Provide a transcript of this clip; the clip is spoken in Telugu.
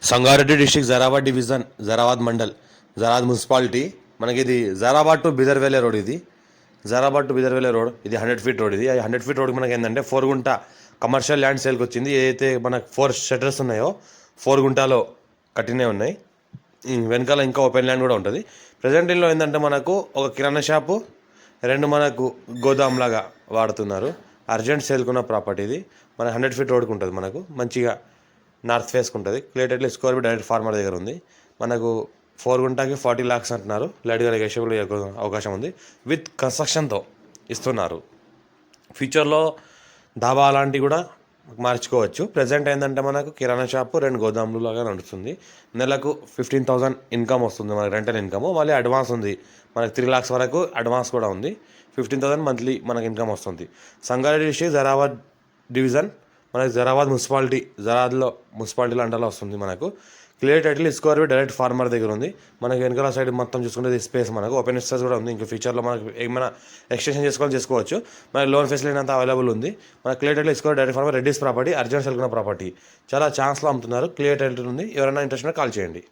Sangareddy district Zaheerabad division Zaheerabad mandal Zaheerabad municipality. మనకి ఇది జరాబాద్ టు బిదర్వేలే రోడ్. ఇది జరాబాద్ టు బిదర్వేలే రోడ్. ఇది 100 ఫీట్ రోడ్. ఇది 100 ఫీట్ రోడ్ మనకి ఏంటంటే 4 గుంట కమర్షియల్ ల్యాండ్ సేల్కి వచ్చింది. ఏదైతే మనకు 4 షటర్స్ ఉన్నాయో 4 గుంటాలో కట్టినే ఉన్నాయి. వెనకాల ఇంకా ఓపెన్ ల్యాండ్ కూడా ఉంటుంది. ప్రజెంట్ ఇంట్లో ఏంటంటే మనకు ఒక కిరాణా షాపు, 2 మనకు గోదాం లాగా వాడుతున్నారు. అర్జెంట్ సేల్కున్న ప్రాపర్టీ ఇది. మన 100 ఫీట్ రోడ్కి ఉంటుంది. మనకు మంచిగా నార్త్ ఫేస్కి ఉంటుంది. Clearly square feet direct farmer దగ్గర ఉంది. మనకు 4 గుంటాకి 40 lakhs అంటున్నారు. లైట్గా నెగోషియబుల్ అవకాశం ఉంది. విత్ కన్స్ట్రక్షన్తో ఇస్తున్నారు. ఫ్యూచర్లో డాబా అలాంటివి కూడా మార్చుకోవచ్చు. ప్రజెంట్ ఏంటంటే మనకు కిరాణా షాపు, 2 గోదాములు లాగా నడుస్తుంది. నెలకు 15,000 ఇన్కమ్ వస్తుంది మనకు, రెంటల్ ఇన్కమ్. మళ్ళీ అడ్వాన్స్ ఉంది మనకు 3 lakhs వరకు అడ్వాన్స్ కూడా ఉంది. 15,000 మంత్లీ మనకు ఇన్కమ్ వస్తుంది. సంగారెడ్డి డిస్ట్రిక్ట్ జరాబాద్ డివిజన్ మనకి జరాబాద్ మున్సిపాలిటీ, జరాబాద్లో మున్సిపాలిటీలో అండర్లో వస్తుంది. మనకు clear title square feet direct farmer దగ్గర ఉంది. మనకి వెనకాల సైడ్ మొత్తం చూసుకుంటే స్పేస్ మనకు ఓపెన్ స్పేస్ కూడా ఉంది. ఇంకా ఫ్యూచర్లో మనకు ఏమైనా ఎక్స్టెన్షన్ చేసుకోవచ్చు. మనకి లోన్ ఫెసిలిటీ అంతా అవైలబుల్ ఉంది. మనకి clear title square direct farmer Reddy's property, urgent సెల్కున్న ప్రాపర్టీ. చాలా ఛాన్స్లో అమ్ముతున్నారు. క్లియర్ టైటిల్ ఉంది. ఎవరైనా ఇంట్రెస్ట్ ఉంటే కాల్ చేయండి.